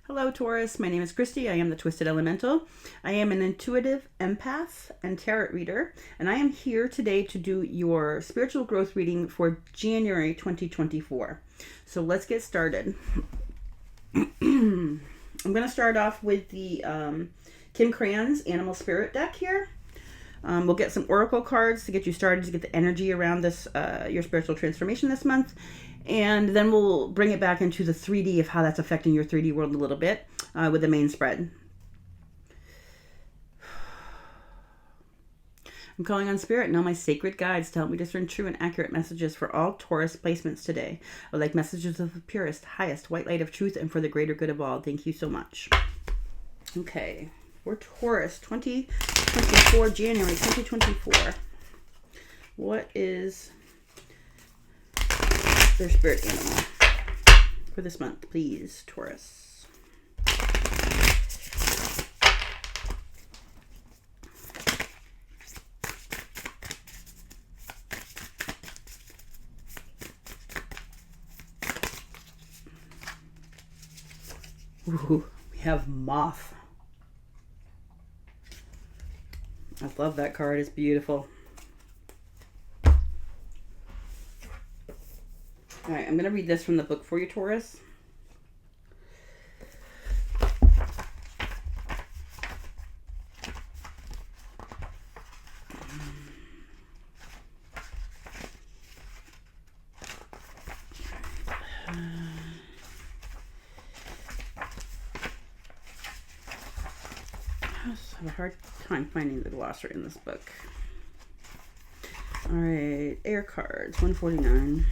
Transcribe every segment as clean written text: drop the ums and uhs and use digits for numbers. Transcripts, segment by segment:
Hello, Taurus. My name is Kristi. I am the Twisted Elemental. I am an intuitive empath and tarot reader, and I am here today to do your spiritual growth reading for January 2024. So let's get started. I'm going to start off with the Kim Crane's Animal Spirit deck here. We'll get some oracle cards to get you started, to get the energy around this, your spiritual transformation this month. And then we'll bring it back into the 3D of how that's affecting your 3D world a little bit with the main spread. I'm calling on Spirit and all my sacred guides to help me discern true and accurate messages for all Taurus placements today. I would like messages of the purest, highest white light of truth and for the greater good of all. Thank you so much. Okay, for Taurus, 2024, January 2024. What is their spirit animal for this month, please, Taurus? Ooh, we have Moth. I love that card. It's beautiful. All right, I'm going to read this from the book for you, Taurus. I have a hard time finding the glossary in this book. All right, air cards, 149.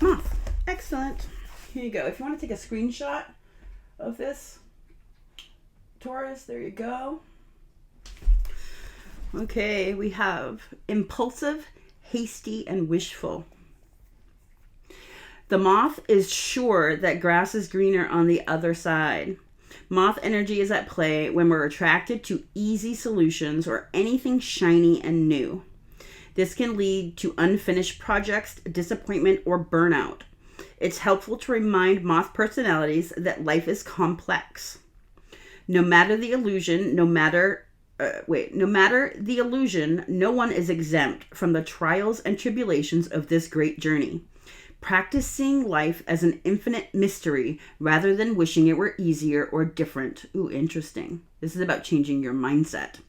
Moth. Excellent. Here you go. If you want to take a screenshot of this, Taurus, there you go. Okay, we have impulsive, hasty, and wishful. The moth is sure that grass is greener on the other side. Moth energy is at play when we're attracted to easy solutions or anything shiny and new. This can lead to unfinished projects, disappointment, or burnout. It's helpful to remind moth personalities that life is complex. No matter the illusion, no matter the illusion, no one is exempt from the trials and tribulations of this great journey. Practice seeing life as an infinite mystery rather than wishing it were easier or different. Ooh, interesting. This is about changing your mindset.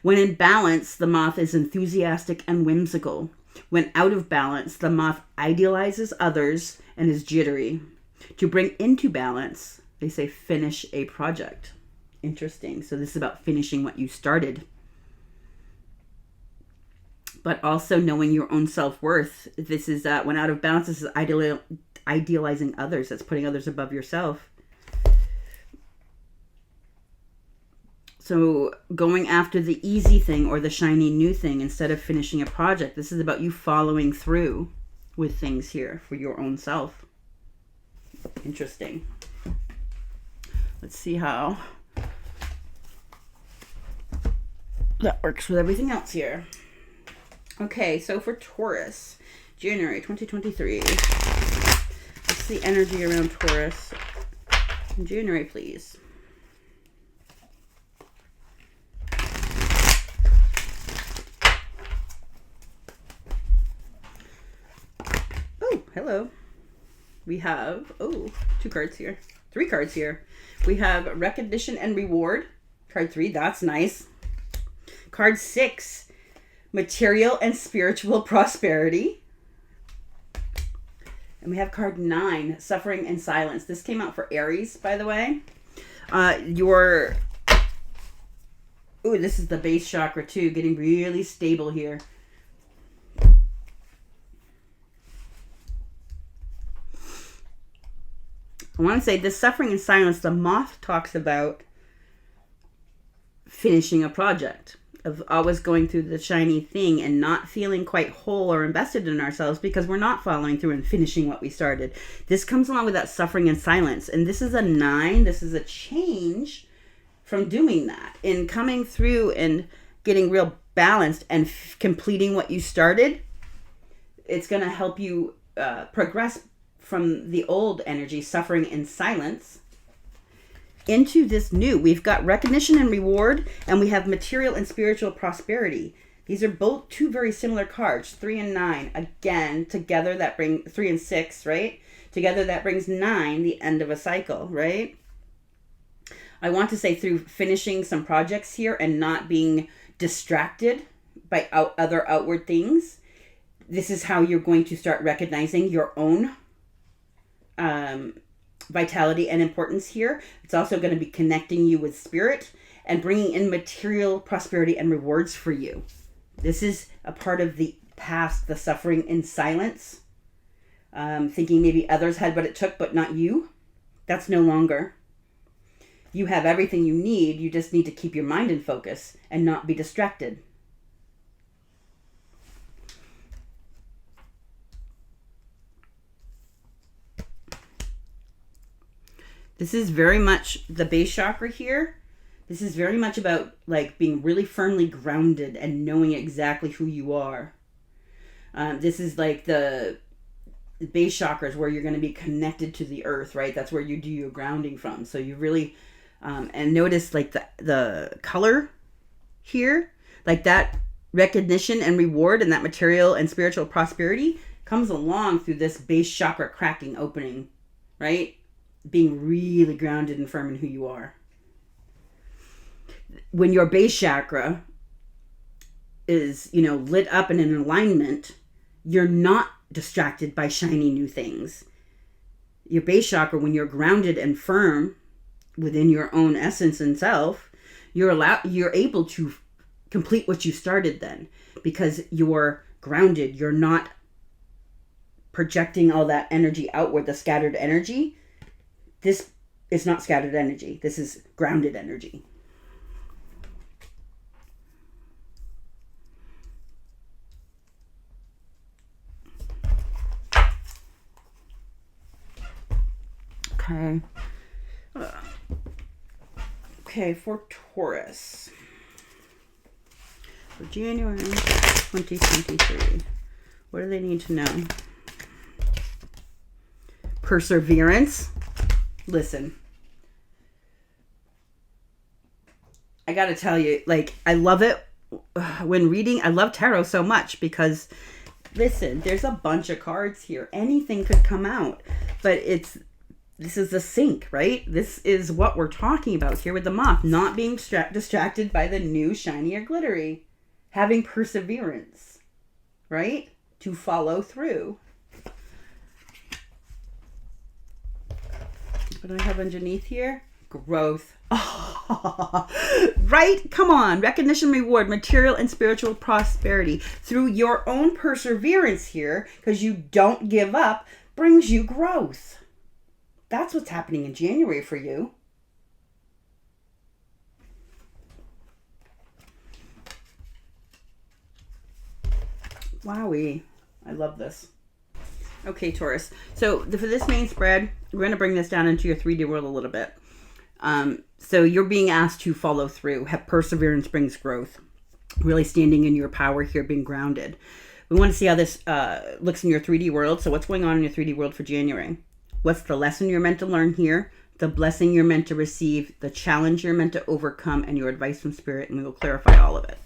When in balance, the moth is enthusiastic and whimsical. When out of balance, the moth idealizes others and is jittery. To bring into balance, they say finish a project. Interesting. So this is about finishing what you started. But also knowing your own self-worth. This is when out of balance, this is idealizing others. That's putting others above yourself. So going after the easy thing or the shiny new thing instead of finishing a project. This is about you following through with things here for your own self. Interesting. Let's see how that works with everything else here. Okay, so for Taurus, January 2023. What's the energy around Taurus in January, please? Hello. We have, two cards here. 3 cards here. We have recognition and reward. Card 3, that's nice. Card 6, material and spiritual prosperity. And we have card 9, suffering and silence. This came out for Aries, by the way. This is the base chakra too, getting really stable here. I want to say this suffering and silence, the moth talks about finishing a project, of always going through the shiny thing and not feeling quite whole or invested in ourselves because we're not following through and finishing what we started. This comes along with that suffering and silence. And this is a 9. This is a change from doing that and coming through and getting real balanced and completing what you started. It's going to help you progress from the old energy, suffering in silence, into this new. We've got recognition and reward, and we have material and spiritual prosperity. These are both two very similar cards, 3 and 9. Again, together that bring 3 and 6, right? Together that brings 9, the end of a cycle, right? I want to say through finishing some projects here and not being distracted by other outward things, this is how you're going to start recognizing your own vitality and importance here. It's also going to be connecting you with spirit and bringing in material prosperity and rewards for you. This is a part of the past, the suffering in silence, thinking maybe others had what it took, but not you. That's no longer. You have everything you need. You just need to keep your mind in focus and not be distracted. This is very much the base chakra here. This is very much about like being really firmly grounded and knowing exactly who you are. This is like the base chakras where you're going to be connected to the earth, right? That's where you do your grounding from. So you really, and notice like the color here, like that recognition and reward and that material and spiritual prosperity comes along through this base chakra cracking opening, right? Being really grounded and firm in who you are. When your base chakra is, lit up and in alignment, you're not distracted by shiny new things. Your base chakra, when you're grounded and firm within your own essence and self, you're able to complete what you started then, because you're grounded. You're not projecting all that energy outward, the scattered energy. This is not scattered energy. This is grounded energy. Okay. Okay, for Taurus. For January 2023. What do they need to know? Perseverance. Listen. I gotta tell you, like, I love it when reading. I love tarot so much because, listen, there's a bunch of cards here. Anything could come out. But this is the sync, right? This is what we're talking about here with the moth. Not being distracted by the new, shiny, or glittery. Having perseverance, right? To follow through. What do I have underneath here? Growth. Oh, right? Come on. Recognition, reward, material, and spiritual prosperity. Through your own perseverance here, because you don't give up, brings you growth. That's what's happening in January for you. Wowie. I love this. Okay, Taurus. So for this main spread, we're going to bring this down into your 3D world a little bit. So you're being asked to follow through. Have perseverance brings growth. Really standing in your power here, being grounded. We want to see how this looks in your 3D world. So what's going on in your 3D world for January? What's the lesson you're meant to learn here? The blessing you're meant to receive? The challenge you're meant to overcome? And your advice from Spirit. And we will clarify all of it.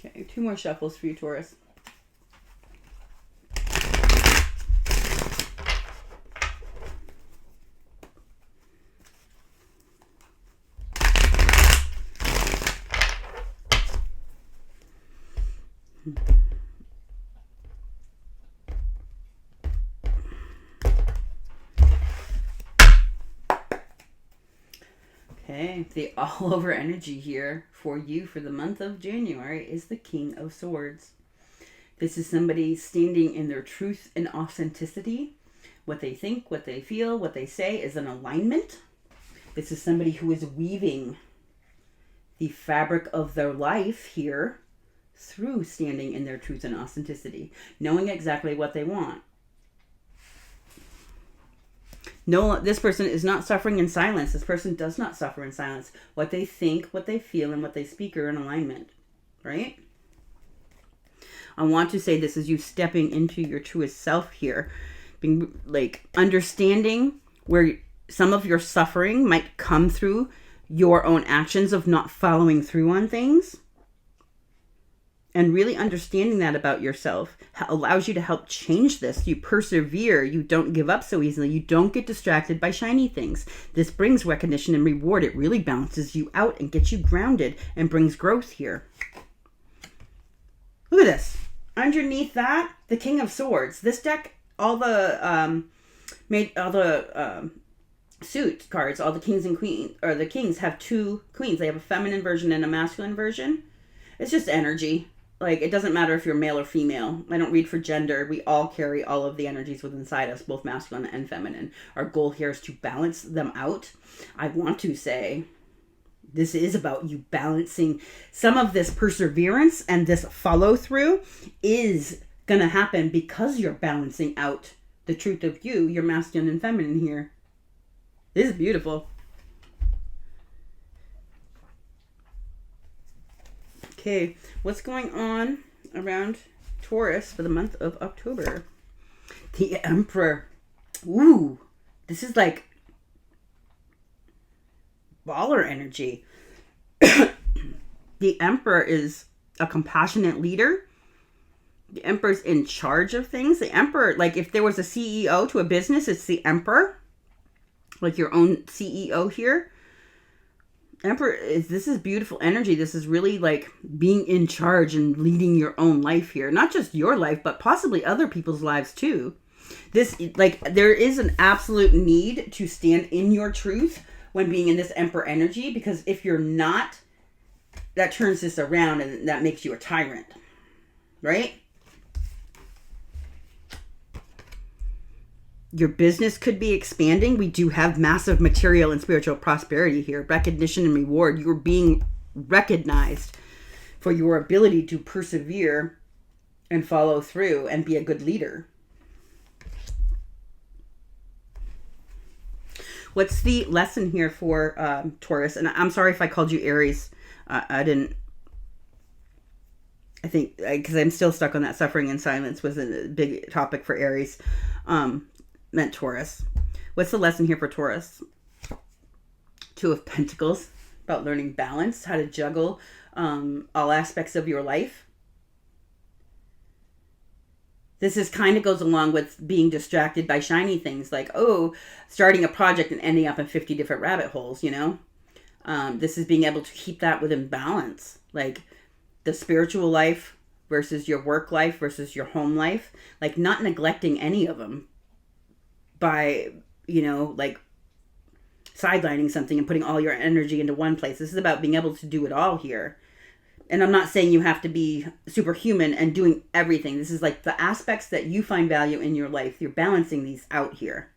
Okay, 2 more shuffles for you, Taurus. Okay, the all over energy here for you for the month of January is the King of Swords. This is somebody standing in their truth and authenticity, what they think, what they feel, what they say is in alignment. This is somebody who is weaving the fabric of their life here through standing in their truth and authenticity, knowing exactly what they want. No, this person is not suffering in silence. This person does not suffer in silence. What they think, what they feel, and what they speak are in alignment, right? I want to say this is you stepping into your truest self here, being like understanding where some of your suffering might come through your own actions of not following through on things. And really understanding that about yourself allows you to help change this. You persevere. You don't give up so easily. You don't get distracted by shiny things. This brings recognition and reward. It really balances you out and gets you grounded and brings growth here. Look at this. Underneath that, the King of Swords. This deck, all the suit cards, all the kings and queens, or the kings have two queens. They have a feminine version and a masculine version. It's just energy. Like, it doesn't matter if you're male or female. I don't read for gender. We all carry all of the energies within inside us, both masculine and feminine. Our goal here is to balance them out. I want to say this is about you balancing some of this perseverance, and this follow through is going to happen because you're balancing out the truth of you, your masculine and feminine here. This is beautiful. Okay, what's going on around Taurus for the month of October? The Emperor. Ooh, this is like baller energy. The Emperor is a compassionate leader. The Emperor's in charge of things. The Emperor, like if there was a CEO to a business, it's the Emperor. Like your own CEO here. Emperor, this is beautiful energy. This is really like being in charge and leading your own life here. Not just your life, but possibly other people's lives too. This, like, there is an absolute need to stand in your truth when being in this Emperor energy, because if you're not, that turns this around and that makes you a tyrant, right? Your business could be expanding. We do have massive material and spiritual prosperity here. Recognition and reward. You're being recognized for your ability to persevere and follow through and be a good leader. What's the lesson here for Taurus? And I'm sorry if I called you Aries. I think, because I'm still stuck on that suffering in silence was a big topic for Aries. Meant Taurus. What's the lesson here for Taurus? Two of Pentacles, about learning balance, how to juggle all aspects of your life. This is kind of goes along with being distracted by shiny things, like, oh, starting a project and ending up in 50 different rabbit holes, you know? This is being able to keep that within balance, like the spiritual life versus your work life versus your home life, like not neglecting any of them by, you know, like sidelining something and putting all your energy into one place. This is about being able to do it all here. And I'm not saying you have to be superhuman and doing everything. This is like the aspects that you find value in your life. You're balancing these out here.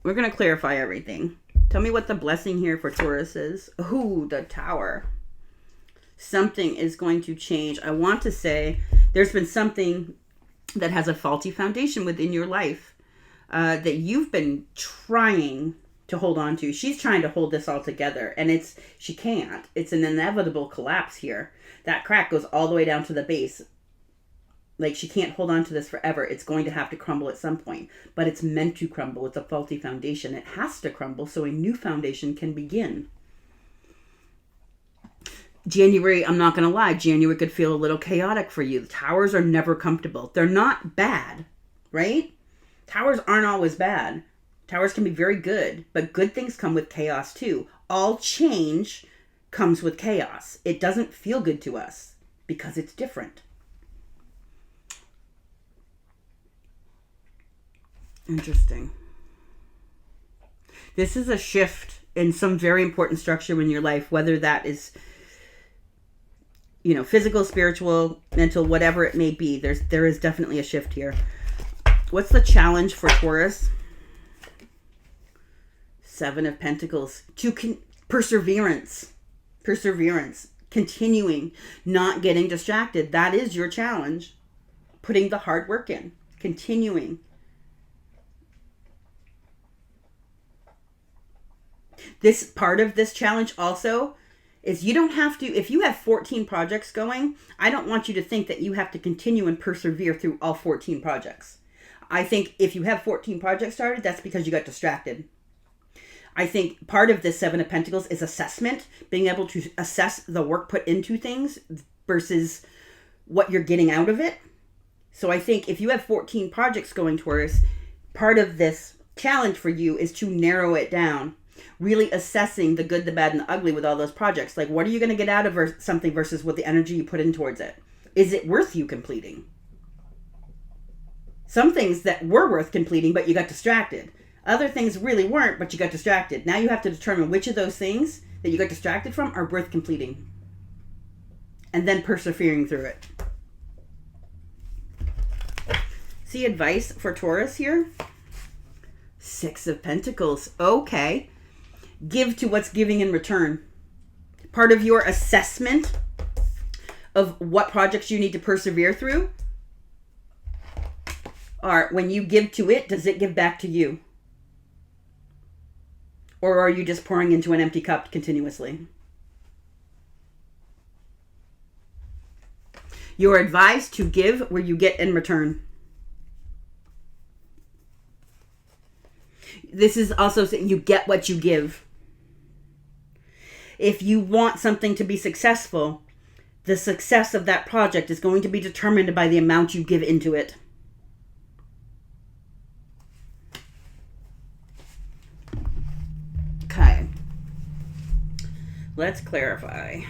We're going to clarify everything. Tell me what the blessing here for Taurus is. Ooh, the Tower. Something is going to change. I want to say there's been something that has a faulty foundation within your life that you've been trying to hold on to. She's trying to hold this all together, and she can't. It's an inevitable collapse here. That crack goes all the way down to the base. Like, she can't hold on to this forever. It's going to have to crumble at some point, but it's meant to crumble. It's a faulty foundation. It has to crumble so a new foundation can begin. January, I'm not going to lie, January could feel a little chaotic for you. The towers are never comfortable. They're not bad, right? Towers aren't always bad. Towers can be very good, but good things come with chaos too. All change comes with chaos. It doesn't feel good to us because it's different. Interesting. This is a shift in some very important structure in your life, whether that is physical, spiritual, mental, whatever it may be. There is definitely a shift here. What's the challenge for Taurus? Seven of Pentacles. Perseverance. Continuing, not getting distracted. That is your challenge. Putting the hard work in. Continuing. This part of this challenge also is you don't have to, if you have 14 projects going, I don't want you to think that you have to continue and persevere through all 14 projects. I think if you have 14 projects started, that's because you got distracted. I think part of this Seven of Pentacles is assessment, being able to assess the work put into things versus what you're getting out of it. So I think if you have 14 projects going, Taurus, part of this challenge for you is to narrow it down, really assessing the good, the bad, and the ugly with all those projects. Like, what are you going to get out of something versus what the energy you put in towards it? Is it worth you completing? Some things that were worth completing, but you got distracted. Other things really weren't, but you got distracted. Now you have to determine which of those things that you got distracted from are worth completing. And then persevering through it. See advice for Taurus here? Six of Pentacles. Okay. Give to what's giving in return. Part of your assessment of what projects you need to persevere through are when you give to it, does it give back to you? Or are you just pouring into an empty cup continuously? You're advised to give where you get in return. This is also saying you get what you give. If you want something to be successful, the success of that project is going to be determined by the amount you give into it. Okay. Let's clarify.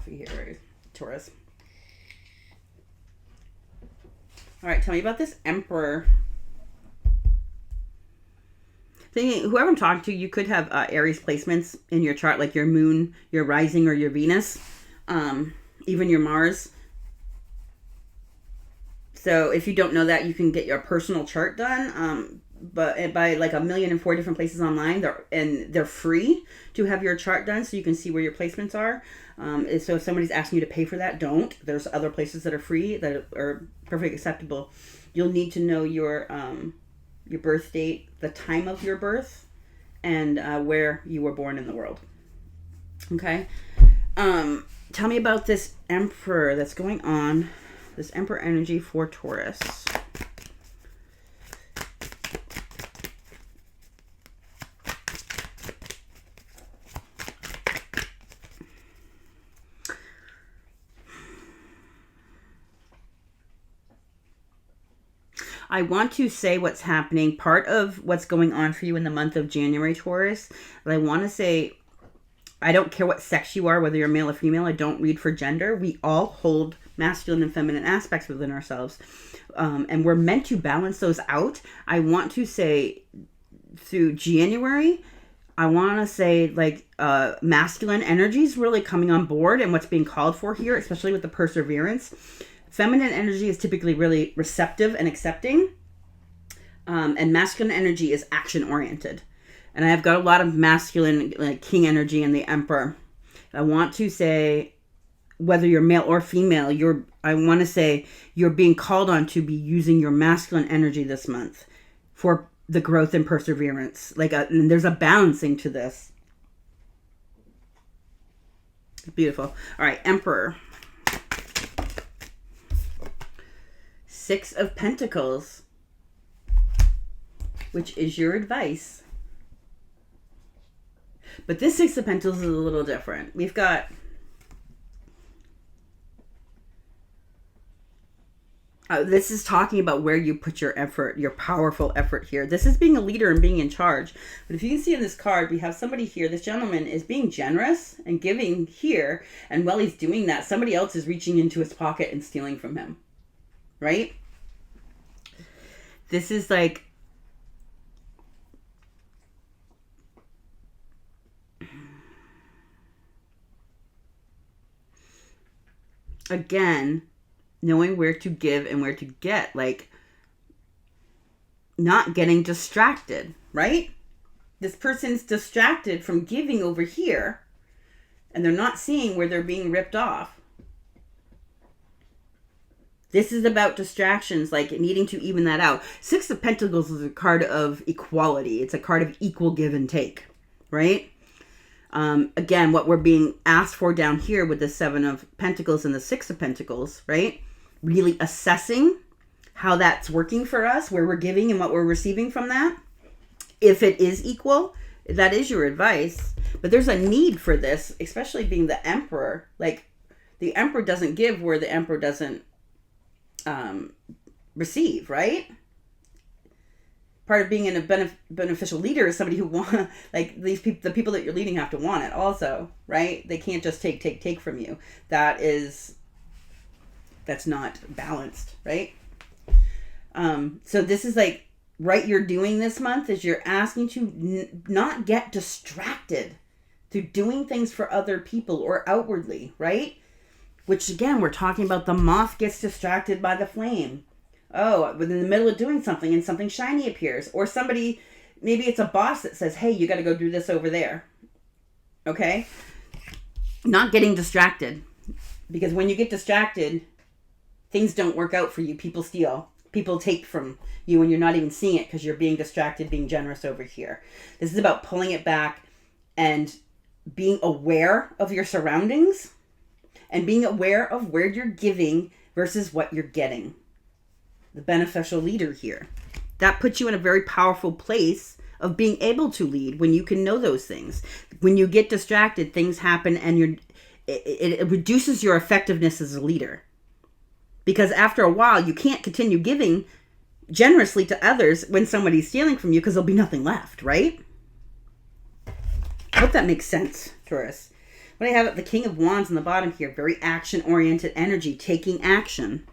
Here, Taurus. All right, tell me about this Emperor. Thinking, whoever I'm talking to, you could have Aries placements in your chart, like your moon, your rising, or your Venus, even your Mars. So if you don't know that, you can get your personal chart done. But by like 1,004 different places online, they're free to have your chart done, so you can see where your placements are. So if somebody's asking you to pay for that, don't. There's other places that are free that are perfectly acceptable. You'll need to know your birth date, the time of your birth, and where you were born in the world. Okay. Tell me about this Emperor that's going on. This Emperor energy for Taurus. I want to say what's happening. Part of what's going on for you in the month of January, Taurus, but I want to say, I don't care what sex you are, whether you're male or female. I don't read for gender. We all hold masculine and feminine aspects within ourselves. And we're meant to balance those out. I want to say through January, I want to say like masculine energy is really coming on board and what's being called for here, especially with the perseverance. Feminine energy is typically really receptive and accepting. And masculine energy is action-oriented. And I've got a lot of masculine like king energy in the Emperor. I want to say, whether you're male or female, I want to say you're being called on to be using your masculine energy this month for the growth and perseverance. And there's a balancing to this. Beautiful. All right, Emperor. Six of Pentacles, which is your advice. But this Six of Pentacles is a little different. We've got This is talking about where you put your effort, your powerful effort here. This is being a leader and being in charge. But if you can see in this card, we have somebody here. This gentleman is being generous and giving here. And while he's doing that, somebody else is reaching into his pocket and stealing from him. Right? This is like, again, knowing where to give and where to get, like not getting distracted, right? This person's distracted from giving over here and they're not seeing where they're being ripped off. This is about distractions, like needing to even that out. Six of Pentacles is a card of equality. It's a card of equal give and take, right? Again, what we're being asked for down here with the Seven of Pentacles and the Six of Pentacles, right? Really assessing how that's working for us, where we're giving and what we're receiving from that. If it is equal, that is your advice. But there's a need for this, especially being the Emperor. Like, the Emperor doesn't give where the Emperor doesn't receive, right? Part of being a beneficial leader is somebody who want, like, these people, the people that you're leading have to want it also, right? They can't just take from you. That's not balanced, right? So this is like, right, you're doing this month is you're asking to not get distracted through doing things for other people or outwardly, right? Which again, we're talking about the moth gets distracted by the flame. Oh, but in the middle of doing something and something shiny appears. Or somebody, maybe it's a boss that says, hey, you got to go do this over there. Okay? Not getting distracted. Because when you get distracted, things don't work out for you. People steal. People take from you and you're not even seeing it because you're being distracted, being generous over here. This is about pulling it back and being aware of your surroundings and being aware of where you're giving versus what you're getting. The beneficial leader here. That puts you in a very powerful place of being able to lead when you can know those things. When you get distracted, things happen and it reduces your effectiveness as a leader. Because after a while, you can't continue giving generously to others when somebody's stealing from you because there'll be nothing left, right? I hope that makes sense, Taurus. What I have at the King of Wands in the bottom here, very action-oriented energy, taking action.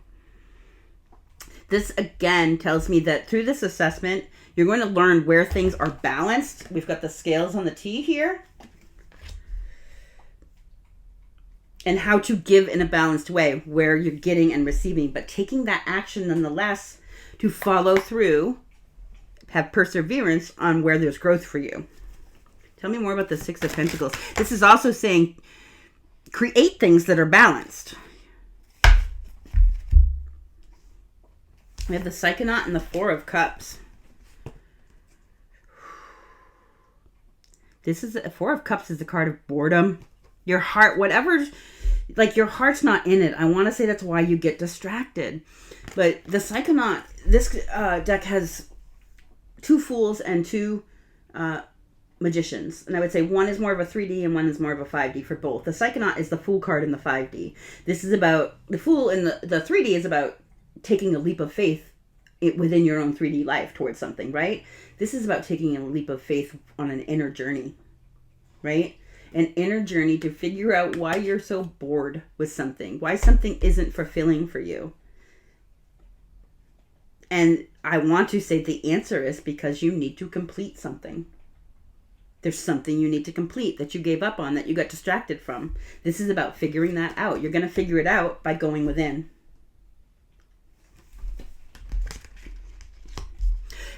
This, again, tells me that through this assessment, you're going to learn where things are balanced. We've got the scales on the T here. And how to give in a balanced way, where you're getting and receiving. But taking that action, nonetheless, to follow through, have perseverance on where there's growth for you. Tell me more about the Six of Pentacles. This is also saying, create things that are balanced. We have the Psychonaut and the Four of Cups. This is a Four of Cups is the card of boredom. Your heart, whatever's, like, your heart's not in it. I want to say that's why you get distracted. But the Psychonaut, this deck has two Fools and two Magicians. And I would say one is more of a 3D and one is more of a 5D for both. The Psychonaut is the Fool card in the 5D. This is about, the Fool in the 3D is about taking a leap of faith within your own 3D life towards something, right? This is about taking a leap of faith on an inner journey, right? An inner journey to figure out why you're so bored with something, why something isn't fulfilling for you. And I want to say the answer is because you need to complete something. There's something you need to complete that you gave up on, that you got distracted from. This is about figuring that out. You're going to figure it out by going within.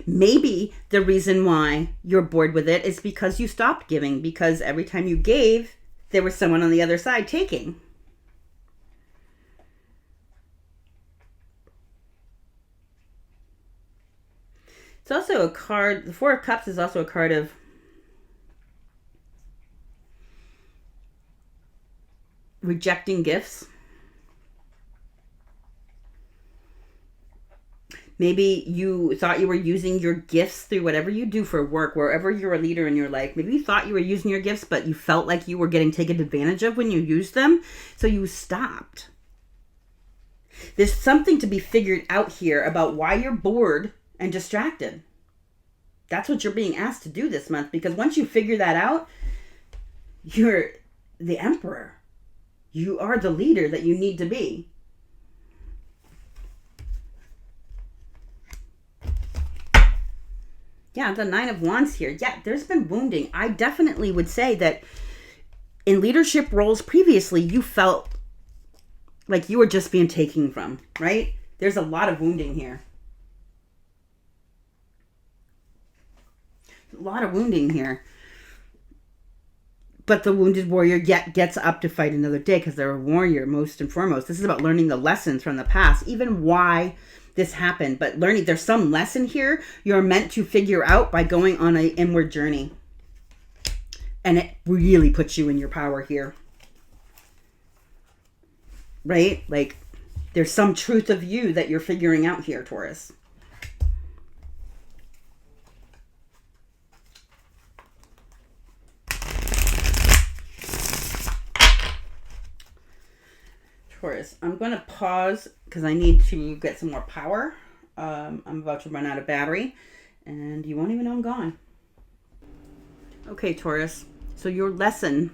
Maybe the reason why you're bored with it is because you stopped giving, because every time you gave, there was someone on the other side taking. It's also a card, the Four of Cups is also a card of rejecting gifts. Maybe you thought you were using your gifts through whatever you do for work, wherever you're a leader in your life. Maybe you thought you were using your gifts, but you felt like you were getting taken advantage of when you used them. So you stopped. There's something to be figured out here about why you're bored and distracted. That's what you're being asked to do this month, because once you figure that out, you're the emperor. You are the leader that you need to be. Yeah, the Nine of Wands here. Yeah, there's been wounding. I definitely would say that in leadership roles previously, you felt like you were just being taken from, right? There's a lot of wounding here. A lot of wounding here. But the wounded warrior gets up to fight another day because they're a warrior, most and foremost. This is about learning the lessons from the past, even why this happened. But learning, there's some lesson here you're meant to figure out by going on an inward journey. And it really puts you in your power here. Right? Like, there's some truth of you that you're figuring out here, Taurus. Taurus, I'm going to pause because I need to get some more power. I'm about to run out of battery, and you won't even know I'm gone. Okay, Taurus. So your lesson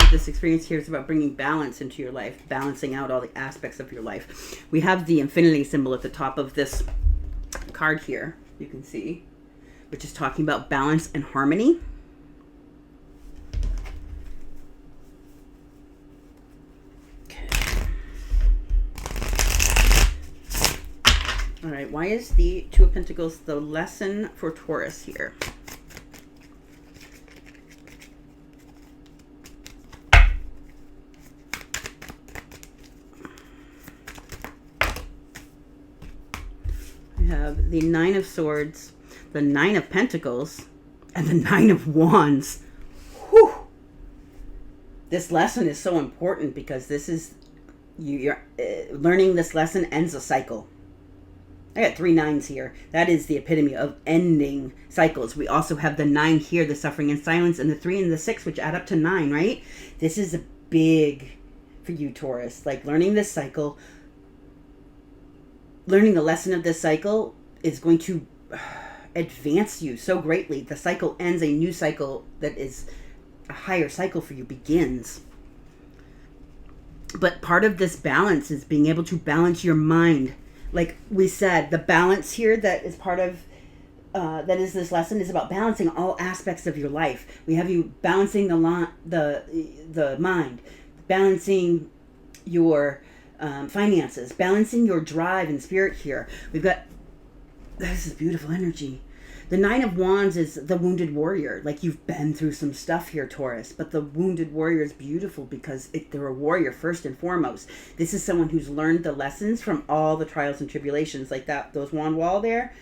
through this experience here is about bringing balance into your life, balancing out all the aspects of your life. We have the infinity symbol at the top of this card here, you can see, which is talking about balance and harmony. All right, why is the Two of Pentacles the lesson for Taurus here? I have the Nine of Swords, the Nine of Pentacles, and the Nine of Wands. Whew! This lesson is so important because this is, you're learning this lesson ends a cycle. I got 3 9s here. That is the epitome of ending cycles. We also have the 9 here, the suffering and silence, and the 3 and the 6, which add up to 9, right? This is a big for you, Taurus. Like, learning this cycle, learning the lesson of this cycle is going to advance you so greatly. The cycle ends, a new cycle that is a higher cycle for you begins. But part of this balance is being able to balance your mind. Like we said, the balance here that is part of, that is this lesson is about balancing all aspects of your life. We have you balancing the mind, balancing your finances, balancing your drive and spirit here. We've got, this is beautiful energy. The Nine of Wands is the wounded warrior. Like, you've been through some stuff here, Taurus. But the wounded warrior is beautiful because they're a warrior first and foremost. This is someone who's learned the lessons from all the trials and tribulations. Like those wand wall there.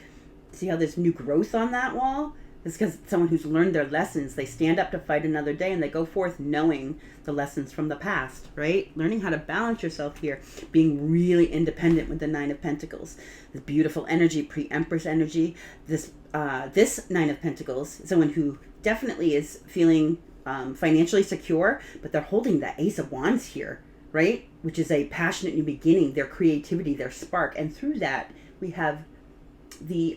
See how there's new growth on that wall? It's because someone who's learned their lessons. They stand up to fight another day and they go forth knowing the lessons from the past, right? Learning how to balance yourself here. Being really independent with the Nine of Pentacles. This beautiful energy, pre-Empress energy. This Nine of Pentacles, someone who definitely is feeling financially secure, but they're holding that Ace of Wands here, right? Which is a passionate new beginning, their creativity, their spark. And through that, we have the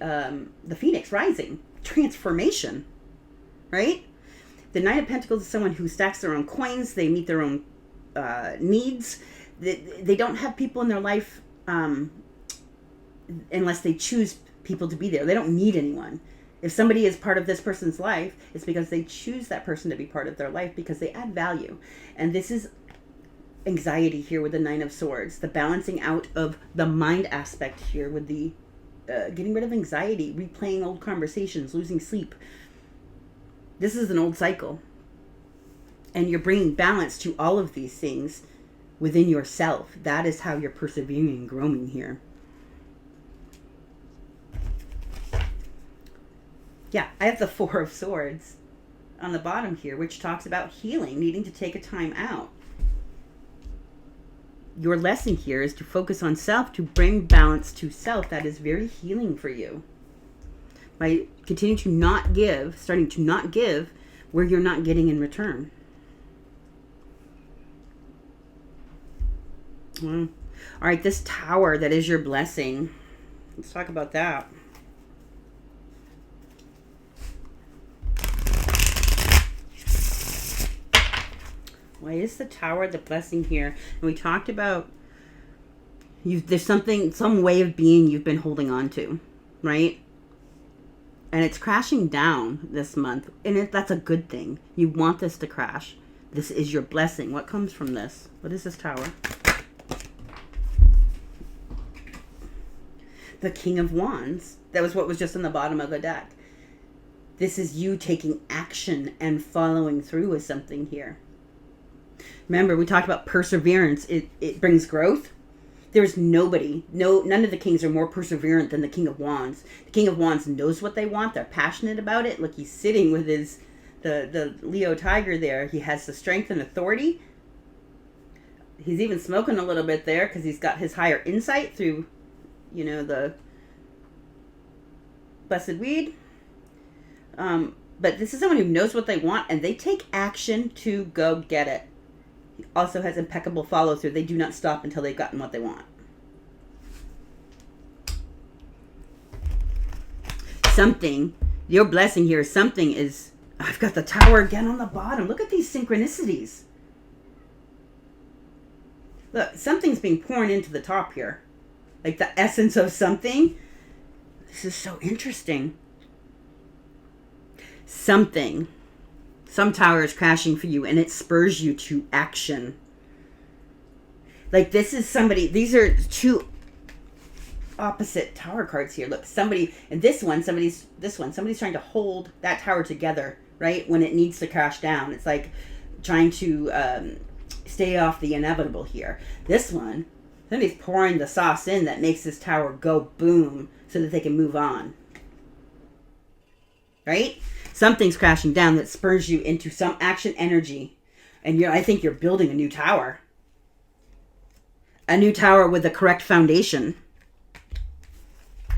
Phoenix rising, transformation, right? The Nine of Pentacles is someone who stacks their own coins. They meet their own needs. They don't have people in their life unless they choose people to be there. They don't need anyone. If somebody is part of this person's life, it's because they choose that person to be part of their life because they add value. And this is anxiety here with the Nine of Swords, the balancing out of the mind aspect here with the getting rid of anxiety, replaying old conversations, losing sleep. This is an old cycle. And you're bringing balance to all of these things within yourself. That is how you're persevering and growing here. Yeah, I have the Four of Swords on the bottom here, which talks about healing, needing to take a time out. Your lesson here is to focus on self, to bring balance to self. That is very healing for you. By continuing to not give, starting to not give where you're not getting in return. Well, All right, this Tower that is your blessing. Let's talk about that. Why is the Tower the blessing here? And we talked about there's some way of being you've been holding on to, right? And it's crashing down this month. And that's a good thing. You want this to crash. This is your blessing. What comes from this? What is this Tower? The King of Wands. That was what was just in the bottom of the deck. This is you taking action and following through with something here. Remember, we talked about perseverance. It brings growth. There's none of the kings are more perseverant than the King of Wands. The King of Wands knows what they want. They're passionate about it. Look, he's sitting with the Leo tiger there. He has the strength and authority. He's even smoking a little bit there because he's got his higher insight through, the blessed weed. But this is someone who knows what they want and they take action to go get it. He also has impeccable follow through. They do not stop until they've gotten what they want. Your blessing here is, I've got the Tower again on the bottom. Look at these synchronicities. Look, something's being poured into the top here. Like the essence of something. This is so interesting. Some tower is crashing for you and it spurs you to action. Like this is somebody, these are two opposite tower cards here. Look, somebody's trying to hold that tower together, right? When it needs to crash down. It's like trying to stay off the inevitable here. This one, somebody's pouring the sauce in that makes this tower go boom so that they can move on. Right? Something's crashing down that spurs you into some action energy. And I think you're building a new tower. A new tower with the correct foundation. Tell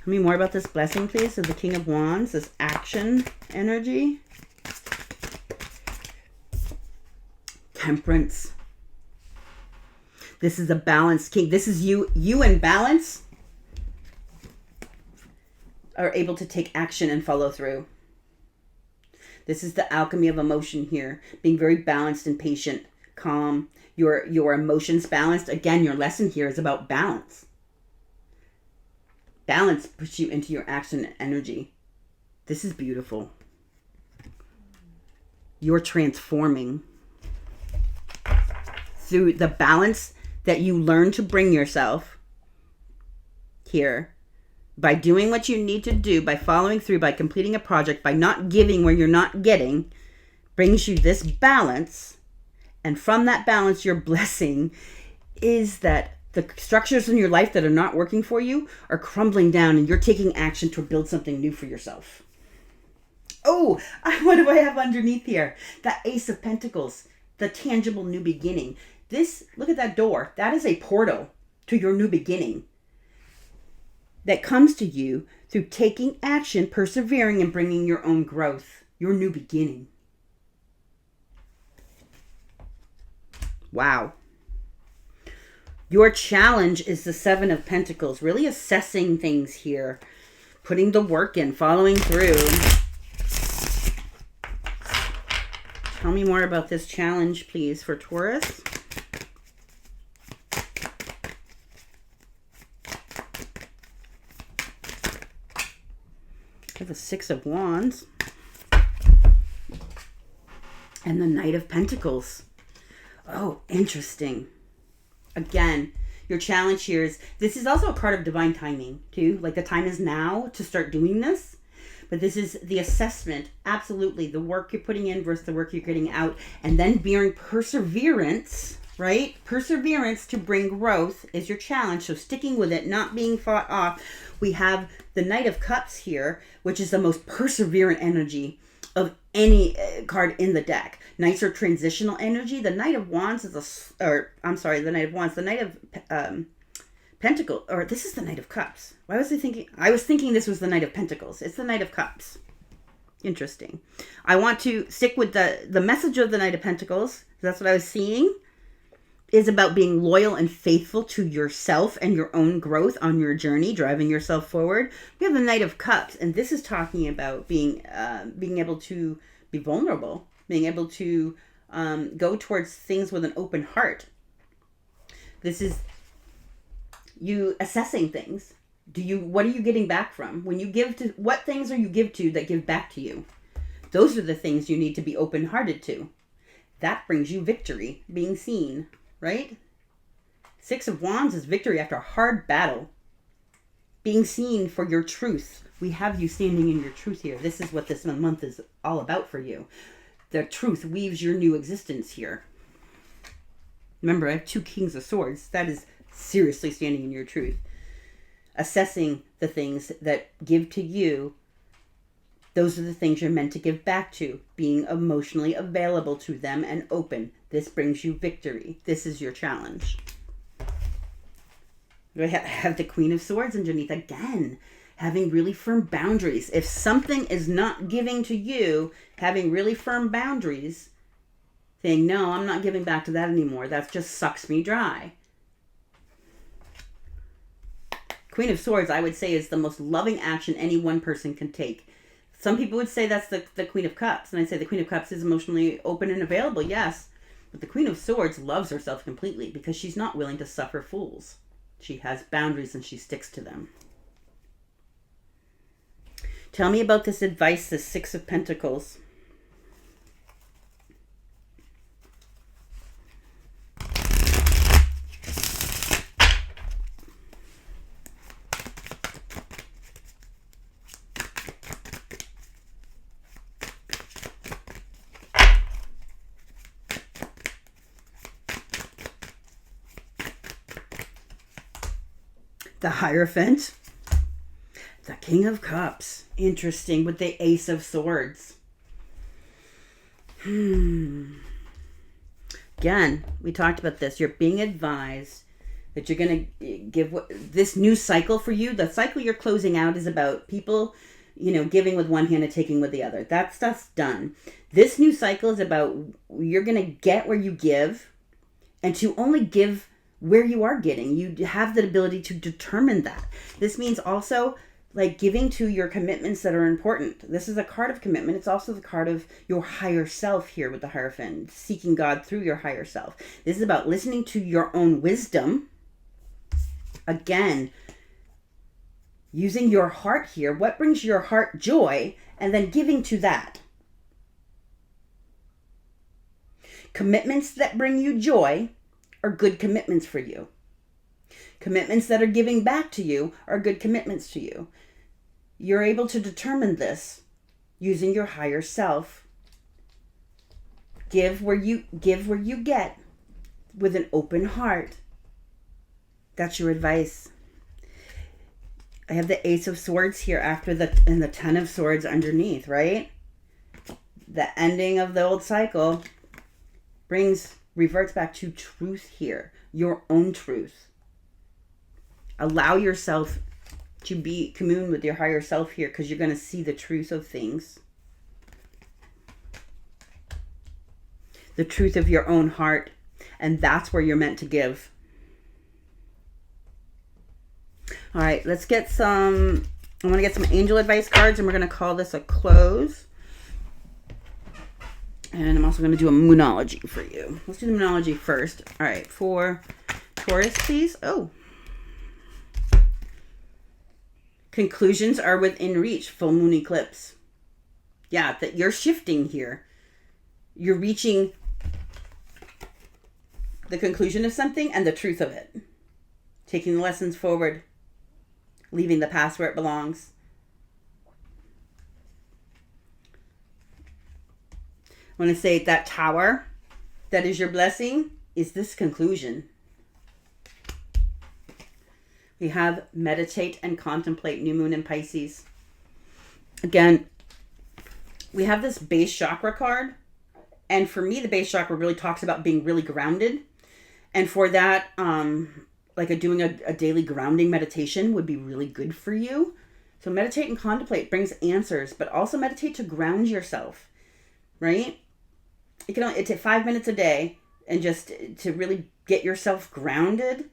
me more about this blessing, please, of the King of Wands, this action energy. Temperance. This is a balanced king. This is you in balance are able to take action and follow through. This is the alchemy of emotion here. Being very balanced and patient, calm, your emotions balanced. Again, your lesson here is about balance. Balance puts you into your action and energy. This is beautiful. You're transforming through the balance that you learn to bring yourself here. By doing what you need to do, by following through, by completing a project, by not giving where you're not getting, brings you this balance. And from that balance, your blessing is that the structures in your life that are not working for you are crumbling down and you're taking action to build something new for yourself. Oh, what do I have underneath here? The Ace of Pentacles, the tangible new beginning. Look at that door. That is a portal to your new beginning. That comes to you through taking action, persevering, and bringing your own growth, your new beginning. Wow. Your challenge is the Seven of Pentacles, really assessing things here, putting the work in, following through. Tell me more about this challenge, please, for Taurus. The Six of Wands and the Knight of Pentacles. Oh, interesting. Again, your challenge here is, this is also a part of divine timing too. Like the time is now to start doing this. But this is the assessment. Absolutely. The work you're putting in versus the work you're getting out. And then bearing perseverance, right? Perseverance to bring growth is your challenge. So sticking with it, not being fought off. We have the Knight of Cups here, which is the most perseverant energy of any card in the deck. Knights are transitional energy. The Knight of Wands is the Knight of Wands. The Knight of Pentacles, or this is the Knight of Cups. Why was I thinking? I was thinking this was the Knight of Pentacles. It's the Knight of Cups. Interesting. I want to stick with the message of the Knight of Pentacles. That's what I was seeing. is about being loyal and faithful to yourself and your own growth on your journey, driving yourself forward. We have the Knight of Cups, and this is talking about being able to be vulnerable, being able to go towards things with an open heart. This is you assessing things. What are you getting back from? When you give to, what things are you give to that give back to you? Those are the things you need to be open-hearted to. That brings you victory, being seen, right? 6 of Wands is victory after a hard battle. Being seen for your truth. We have you standing in your truth here. This is what this month is all about for you. The truth weaves your new existence here. Remember, I have 2 Kings of Swords. That is seriously standing in your truth. Assessing the things that give to you. Those are the things you're meant to give back to. Being emotionally available to them and open. This brings you victory. This is your challenge. I have the Queen of Swords underneath again. Having really firm boundaries. If something is not giving to you, having really firm boundaries, saying, no, I'm not giving back to that anymore. That just sucks me dry. Queen of Swords, I would say, is the most loving action any one person can take. Some people would say that's the Queen of Cups. And I'd say the Queen of Cups is emotionally open and available, yes. But the Queen of Swords loves herself completely because she's not willing to suffer fools. She has boundaries and she sticks to them. Tell me about this advice, the 6 of Pentacles. The Hierophant. The King of Cups. Interesting, with the Ace of Swords. Again, we talked about this. You're being advised that you're going to give this new cycle for you. The cycle you're closing out is about people, giving with one hand and taking with the other. That stuff's done. This new cycle is about you're going to get where you give and to only give where you are getting. You have the ability to determine that. This means also like giving to your commitments that are important. This is a card of commitment. It's also the card of your higher self here with the Hierophant, seeking God through your higher self. This is about listening to your own wisdom. Again, using your heart here. What brings your heart joy? And then giving to that. Commitments that bring you joy are good commitments for you. Commitments that are giving back to you are good commitments to you. You're able to determine this using your higher self. Give where you get with an open heart. That's your advice. I have the Ace of Swords here and the 10 of Swords underneath, right? The ending of the old cycle reverts back to truth here, your own truth. Allow yourself to commune with your higher self here because you're going to see the truth of things. The truth of your own heart. And that's where you're meant to give. All right, let's get I want to get some angel advice cards and we're going to call this a close. And I'm also going to do a moonology for you. Let's do the moonology first. All right, for Taurus, please. Oh. Conclusions are within reach. Full moon eclipse. Yeah, that you're shifting here. You're reaching the conclusion of something and the truth of it. Taking the lessons forward. Leaving the past where it belongs. I want to say that Tower that is your blessing is this conclusion. We have meditate and contemplate, new moon in Pisces. Again, we have this base chakra card. And for me, the base chakra really talks about being really grounded. And for that, doing a daily grounding meditation would be really good for you. So meditate and contemplate brings answers, but also meditate to ground yourself, right? It takes 5 minutes a day and just to really get yourself grounded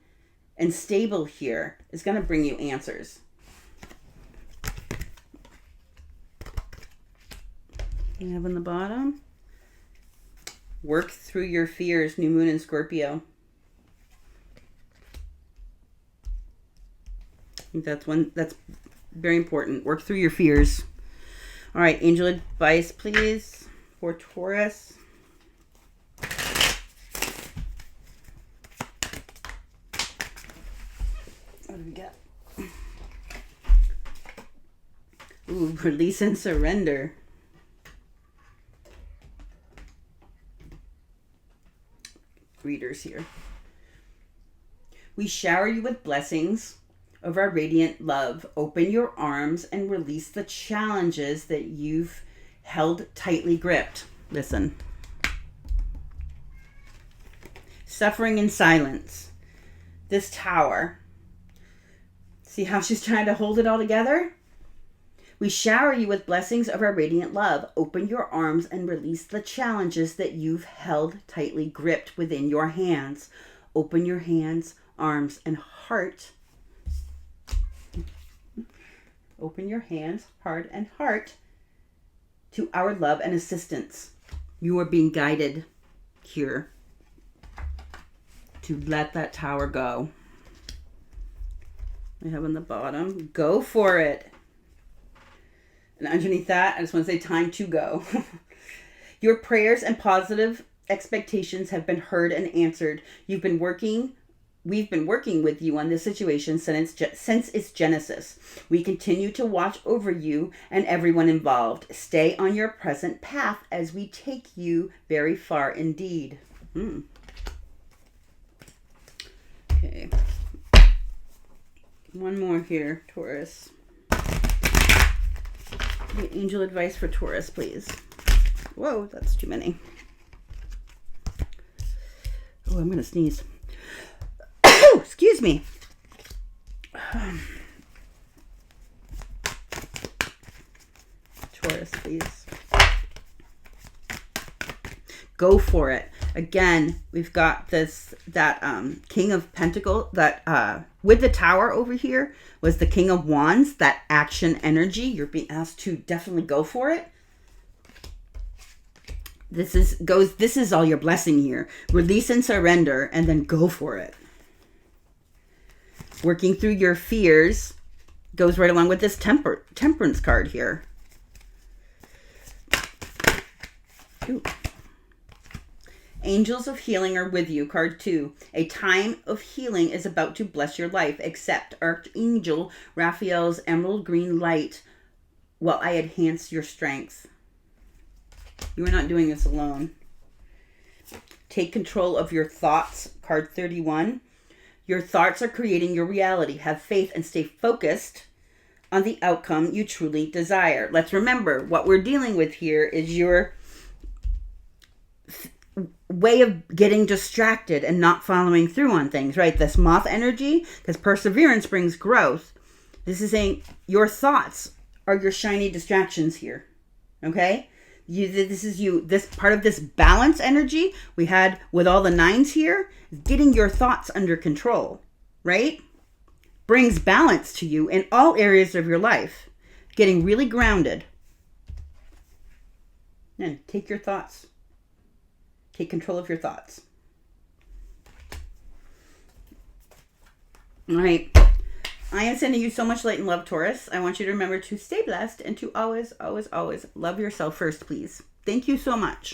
and stable here is going to bring you answers. You have on the bottom, work through your fears, new moon in Scorpio. I think that's very important. Work through your fears. All right, angel advice, please, for Taurus. What do we got? Ooh, release and surrender. Readers here. We shower you with blessings of our radiant love. Open your arms and release the challenges that you've held tightly gripped. Listen. Suffering in silence. This tower. See how she's trying to hold it all together? We shower you with blessings of our radiant love. Open your arms and release the challenges that you've held tightly gripped within your hands. Open your hands, arms, and heart. Open your hands, heart, and heart to our love and assistance. You are being guided here to let that tower go. I have on the bottom, go for it. And underneath that, I just want to say time to go. Your prayers and positive expectations have been heard and answered. We've been working with you on this situation since its genesis. We continue to watch over you and everyone involved. Stay on your present path as we take you very far indeed. Okay. One more here, Taurus. Angel advice for Taurus, please. Whoa, that's too many. Oh, I'm going to sneeze. Excuse me. Taurus, please. Go for it. Again, we've got that King of Pentacles, that with the tower over here was the King of Wands, that action energy. You're being asked to definitely go for it. This is all your blessing here. Release and surrender, and then go for it. Working through your fears goes right along with this temperance card here. Ooh. Angels of healing are with you. Card 2. A time of healing is about to bless your life. Accept Archangel Raphael's emerald green light while I enhance your strength. You are not doing this alone. Take control of your thoughts. Card 31. Your thoughts are creating your reality. Have faith and stay focused on the outcome you truly desire. Let's remember what we're dealing with here is your way of getting distracted and not following through on things, right? This moth energy, because perseverance brings growth. This is saying your thoughts are your shiny distractions here. Okay? This part of this balance energy we had with all the 9s here, getting your thoughts under control, right? Brings balance to you in all areas of your life. Getting really grounded. And take your thoughts. Take control of your thoughts. All right. I am sending you so much light and love, Taurus. I want you to remember to stay blessed and to always, always, always love yourself first, please. Thank you so much.